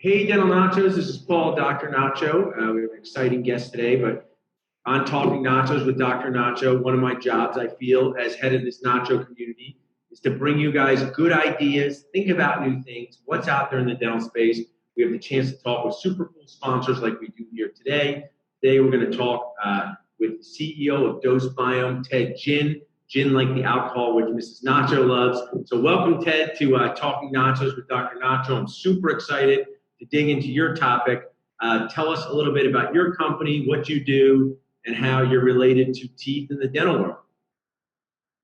Hey, Dental Nachos. This is Paul, Dr. Nacho. We have an exciting guest today, but on Talking Nachos with Dr. Nacho, one of my jobs, I feel, as head of this nacho community, is to bring you guys good ideas, think about new things, what's out there in the dental space. We have the chance to talk with super cool sponsors like we do here today. Today, we're going to talk with the CEO of DoseBiome, Ted Gin. Gin like the alcohol, which Mrs. Nacho loves. So welcome, Ted, to Talking Nachos with Dr. Nacho. I'm super excited to dig into your topic. Tell us a little bit about your company, what you do, and how you're related to teeth in the dental world.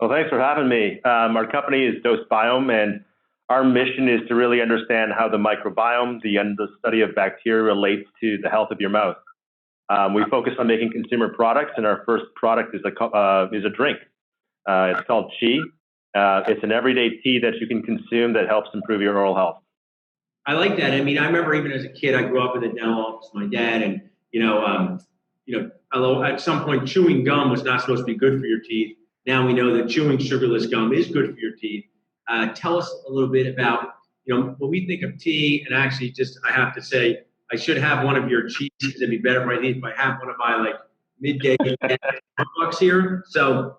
Well, thanks for having me. Our company is DoseBiome, and our mission is to really understand how the microbiome, the study of bacteria, relates to the health of your mouth. We focus on making consumer products, and our first product is a drink. It's called Chi. It's an everyday tea that you can consume that helps improve your oral health. I like that. I mean, I remember even as a kid, I grew up in the dental office with my dad, and at some point, chewing gum was not supposed to be good for your teeth. Now we know that chewing sugarless gum is good for your teeth. Tell us a little bit about, when we think of tea, and actually, I have to say, I should have one of your cheese because it'd be better for my teeth if I have one of my midday Starbucks here. So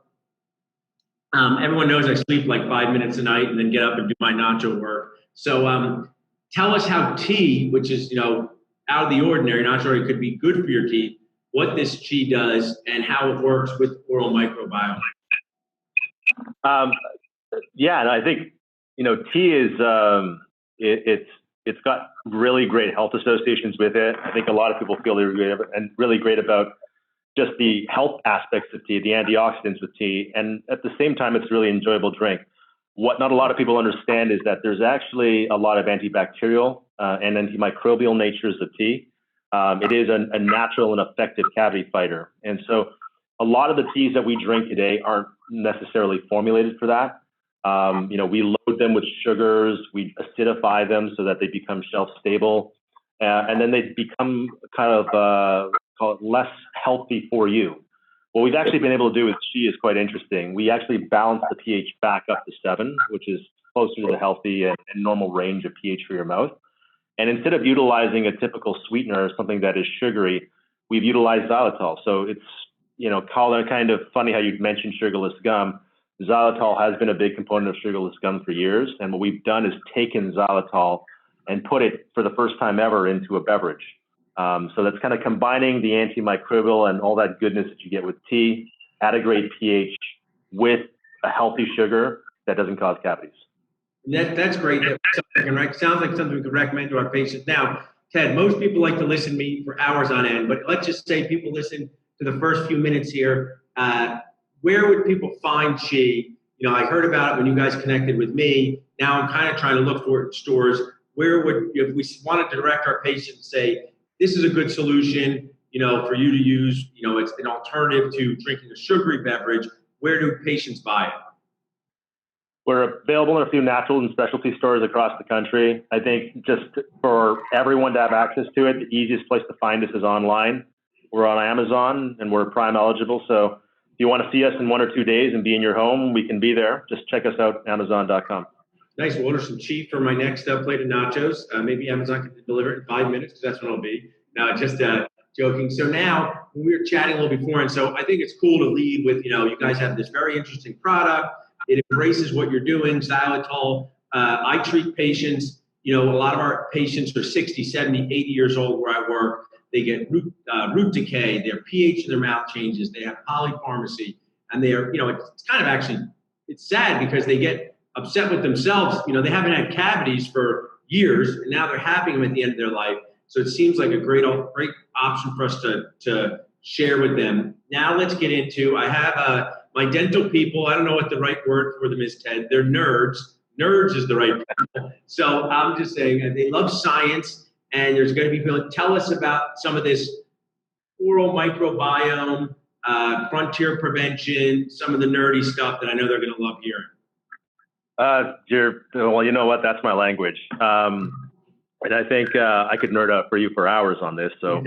everyone knows I sleep 5 minutes a night and then get up and do my nacho work. So tell us how tea, which is, out of the ordinary, not sure it could be good for your teeth, what this Chi does and how it works with oral microbiome. And I think, tea is, it's got really great health associations with it. I think a lot of people feel really great about just the health aspects of tea, the antioxidants with tea, and at the same time, it's a really enjoyable drink. What not a lot of people understand is that there's actually a lot of antibacterial and antimicrobial natures of tea. It is a natural and effective cavity fighter. And so a lot of the teas that we drink today aren't necessarily formulated for that. We load them with sugars, we acidify them so that they become shelf stable, and then they become kind of call it less healthy for you. What we've actually been able to do with Chi is quite interesting. We actually balance the pH back up to 7, which is closer to the healthy and normal range of pH for your mouth. And instead of utilizing a typical sweetener or something that is sugary, we've utilized xylitol. So it's, kind of funny how you mentioned sugarless gum. Xylitol has been a big component of sugarless gum for years. And what we've done is taken xylitol and put it for the first time ever into a beverage. So that's kind of combining the antimicrobial and all that goodness that you get with tea at a great pH with a healthy sugar that doesn't cause cavities. That's great. Sounds like something we could recommend to our patients. Now, Ted, most people like to listen to me for hours on end, but let's just say people listen to the first few minutes here. Where would people find Chi? I heard about it when you guys connected with me. Now I'm kind of trying to look for it in stores. If we wanted to direct our patients, say, this is a good solution, for you to use, it's an alternative to drinking a sugary beverage. Where do patients buy it? We're available in a few natural and specialty stores across the country. I think just for everyone to have access to it, the easiest place to find us is online. We're on Amazon and we're Prime eligible. So if you want to see us in 1 or 2 days and be in your home, we can be there. Just check us out, Amazon.com. Nice. We'll order some Chi for my next plate of nachos. Maybe Amazon can deliver it in 5 minutes because that's when I'll be. No, just joking. So now we were chatting a little before, and so I think it's cool to lead with, you guys have this very interesting product. It embraces what you're doing, xylitol. I treat patients, a lot of our patients are 60, 70, 80 years old where I work. They get root decay, their pH in their mouth changes, they have polypharmacy, and they are, it's kind of actually, it's sad because they get upset with themselves. They haven't had cavities for years, and now they're having them at the end of their life. So it seems like a great option for us to share with them. Now let's get into, I have my dental people, I don't know what the right word for them is, Ted. They're nerds. Nerds is the right word. So I'm just saying, they love science, and there's going to be people. Tell us about some of this oral microbiome, frontier prevention, some of the nerdy stuff that I know they're going to love hearing. Well, you know what? That's my language. And I think I could nerd out for you for hours on this. So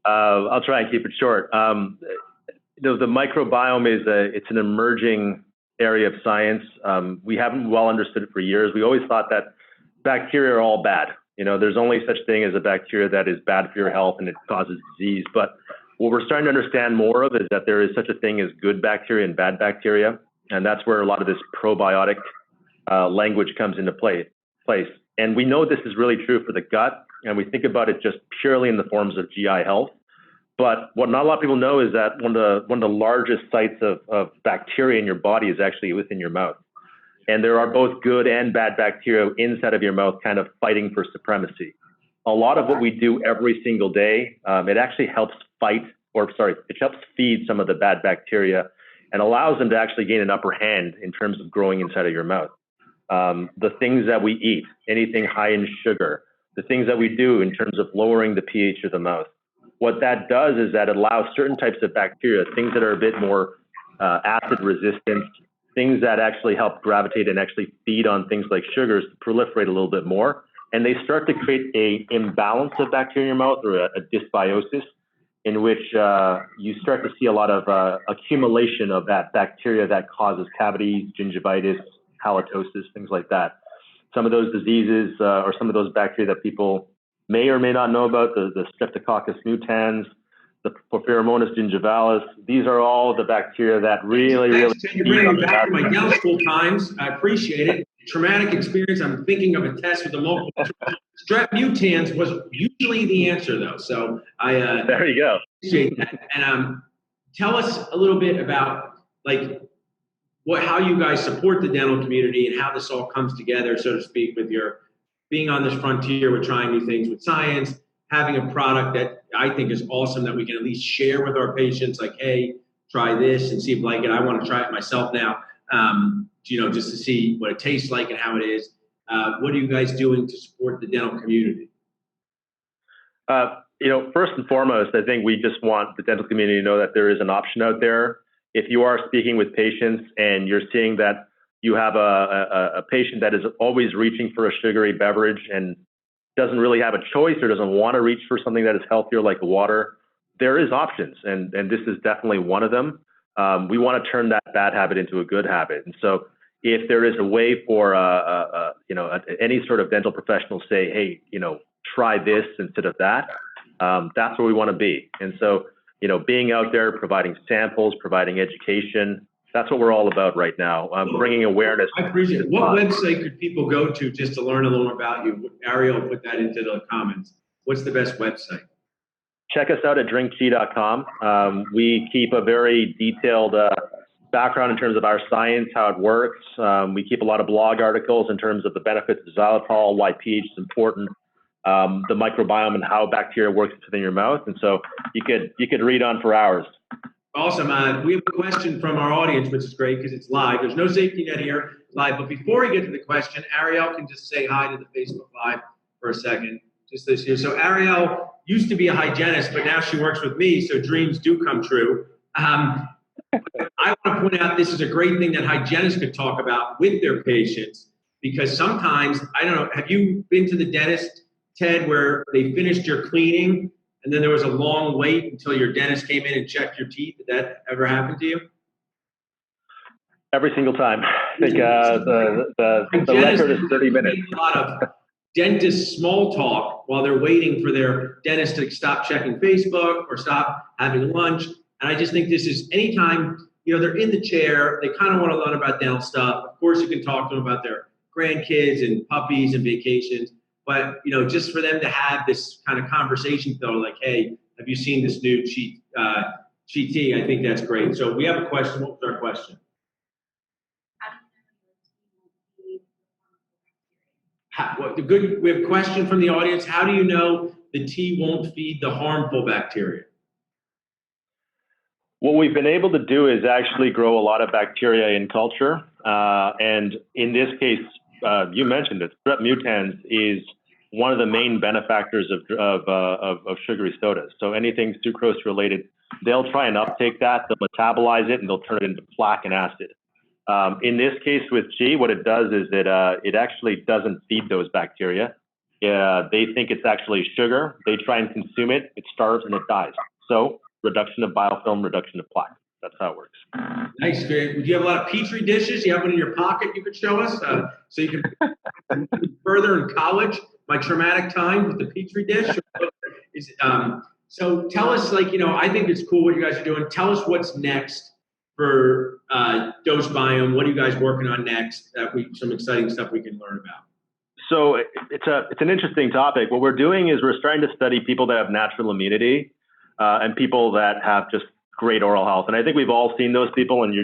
I'll try and keep it short. The microbiome it's an emerging area of science. We haven't well understood it for years. We always thought that bacteria are all bad. There's only such thing as a bacteria that is bad for your health and it causes disease. But what we're starting to understand more of is that there is such a thing as good bacteria and bad bacteria. And that's where a lot of this probiotic language comes into place. And we know this is really true for the gut, and we think about it just purely in the forms of GI health. But what not a lot of people know is that one of the largest sites of bacteria in your body is actually within your mouth. And there are both good and bad bacteria inside of your mouth kind of fighting for supremacy. A lot of what we do every single day, it actually helps it helps feed some of the bad bacteria and allows them to actually gain an upper hand in terms of growing inside of your mouth. The things that we eat, anything high in sugar, the things that we do in terms of lowering the pH of the mouth, what that does is that it allows certain types of bacteria, things that are a bit more acid resistant, things that actually help gravitate and actually feed on things like sugars to proliferate a little bit more. And they start to create a imbalance of bacteria in your mouth, or a dysbiosis, in which you start to see a lot of accumulation of that bacteria that causes cavities, gingivitis, halitosis, things like that. Some of those diseases or some of those bacteria that people may or may not know about, the Streptococcus mutans, the Porphyromonas gingivalis, these are all the bacteria that really. You're bringing me back to my dental school times. I appreciate it. Traumatic experience. I'm thinking of a test with the multiple. Strep mutans was usually the answer, though. So there you go. Appreciate that. And tell us a little bit about how you guys support the dental community and how this all comes together, so to speak, with your being on this frontier with trying new things with science, having a product that I think is awesome that we can at least share with our patients, like, hey, try this and see if you like it. I want to try it myself now, just to see what it tastes like and how it is. What are you guys doing to support the dental community? First and foremost, I think we just want the dental community to know that there is an option out there. If you are speaking with patients and you're seeing that you have a patient that is always reaching for a sugary beverage and doesn't really have a choice or doesn't want to reach for something that is healthier like water, there is options, and this is definitely one of them. We want to turn that bad habit into a good habit. And so if there is a way for any sort of dental professional to say, hey, try this instead of that, that's where we want to be. And so being out there, providing samples, providing education, that's what we're all about right now. Bringing awareness. I appreciate it. What website could people go to just to learn a little more about you? Ariel put that into the comments. What's the best website? Check us out at drinkchi.com. We keep a very detailed background in terms of our science, how it works. We keep a lot of blog articles in terms of the benefits of xylitol, why pH is important, the microbiome and how bacteria works within your mouth. And so you could read on for hours. Awesome. We have a question from our audience, which is great because it's live. There's no safety net here, live. But before we get to the question, Ariel can just say hi to the Facebook Live for a second, just this here. So Ariel used to be a hygienist, but now she works with me, so dreams do come true. I want to point out this is a great thing that hygienists could talk about with their patients, because sometimes, I don't know, have you been to the dentist, Ted, where they finished your cleaning and then there was a long wait until your dentist came in and checked your teeth? Did that ever happen to you? Every single time. I think the record is 30 minutes. A lot of dentist small talk while they're waiting for their dentist to stop checking Facebook or stop having lunch. And I just think this is anytime, they're in the chair, they kind of want to learn about dental stuff. Of course, you can talk to them about their grandkids and puppies and vacations. But, just for them to have this kind of conversation, though, like, hey, have you seen this new cheat tea? I think that's great. So we have a question. What was our question? We have a question from the audience. How do you know the tea won't feed the harmful bacteria? What we've been able to do is actually grow a lot of bacteria in culture. And in this case, you mentioned it, Strep mutans is one of the main benefactors of sugary sodas. So anything sucrose related, they'll try and uptake that, they'll metabolize it, and they'll turn it into plaque and acid. In this case with tea, what it does is it actually doesn't feed those bacteria. They think it's actually sugar. They try and consume it, it starves and it dies. So reduction of biofilm, reduction of plaque. That's how it works. Nice. Do you have a lot of Petri dishes? You have one in your pocket you could show us so you can further in college? my traumatic time with the Petri dish? So tell us, like, I think it's cool what you guys are doing. Tell us what's next for DoseBiome. What are you guys working on next? Some exciting stuff we can learn about. So it's an interesting topic. What we're doing is we're starting to study people that have natural immunity and people that have just great oral health. And I think we've all seen those people, and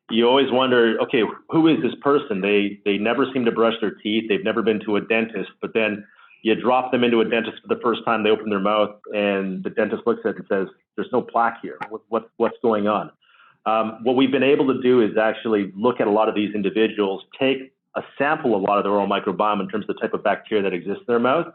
you always wonder, okay, who is this person? They never seem to brush their teeth. They've never been to a dentist, but then you drop them into a dentist for the first time, they open their mouth, and the dentist looks at it and says, there's no plaque here. What's going on? What we've been able to do is actually look at a lot of these individuals, take a sample of a lot of their oral microbiome in terms of the type of bacteria that exists in their mouth,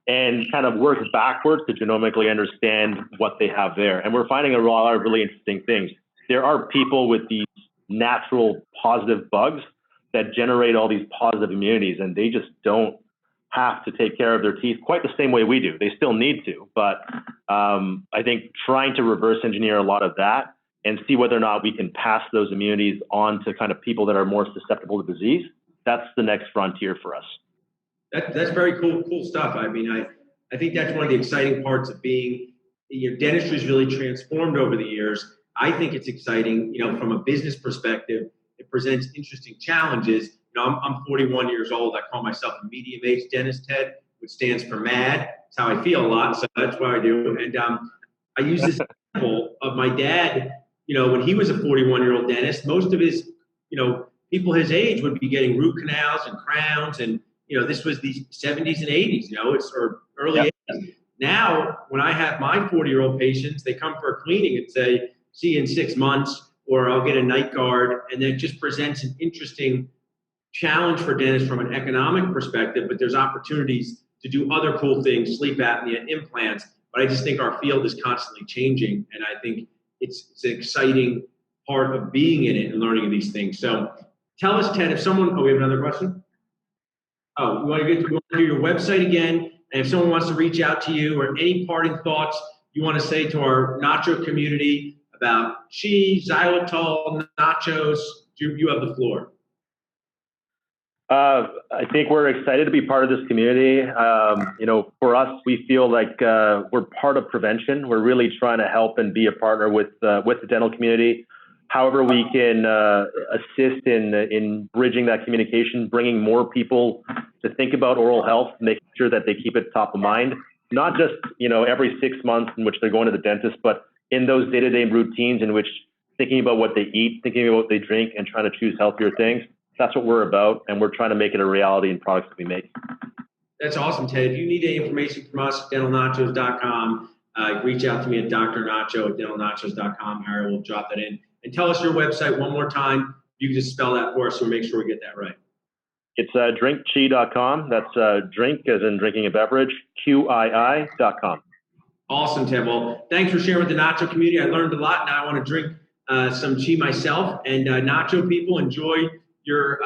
and kind of work backwards to genomically understand what they have there. And we're finding a lot of really interesting things. There are people with these natural positive bugs that generate all these positive immunities, and they just don't have to take care of their teeth quite the same way we do. They still need to, but I think trying to reverse engineer a lot of that and see whether or not we can pass those immunities on to kind of people that are more susceptible to disease, that's the next frontier for us. That's very cool stuff. I mean, I think that's one of the exciting parts of being, dentistry is really transformed over the years. I think it's exciting, from a business perspective. It presents interesting challenges. I'm 41 years old. I call myself a medium-aged dentist, Ted, which stands for MAD. That's how I feel a lot, so that's what I do. And I use this example of my dad. When he was a 41-year-old dentist, most of his, people his age would be getting root canals and crowns, and this was the 70s and 80s. Or early 80s. Now, when I have my 40-year-old patients, they come for a cleaning and say, "See you in 6 months," or "I'll get a night guard," and that just presents an interesting challenge for dentists from an economic perspective, but there's opportunities to do other cool things, sleep apnea, implants. But I just think our field is constantly changing, and I think it's an exciting part of being in it and learning these things. So tell us, Ted, if someone, we have another question? Oh, we want to do your website again, and if someone wants to reach out to you or any parting thoughts you want to say to our Nacho community about cheese, xylitol, nachos, you have the floor. I think we're excited to be part of this community. For us, we feel like we're part of prevention. We're really trying to help and be a partner with the dental community. However, we can assist in bridging that communication, bringing more people to think about oral health, making sure that they keep it top of mind, not just every 6 months in which they're going to the dentist, but in those day-to-day routines in which thinking about what they eat, thinking about what they drink, and trying to choose healthier things. That's what we're about, and we're trying to make it a reality in products that we make. That's awesome, Ted. If you need any information from us, dentalnachos.com, reach out to me at drnacho@dentalnachos.com. Harry will drop that in. And tell us your website one more time. You can just spell that for us so we make sure we get that right. It's drinkchi.com. That's drink as in drinking a beverage, QII.com. Awesome, Ted. Well, thanks for sharing with the Nacho community. I learned a lot. Now I want to drink some chi myself. And Nacho people, enjoy your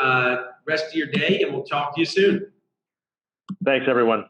rest of your day, and we'll talk to you soon. Thanks, everyone.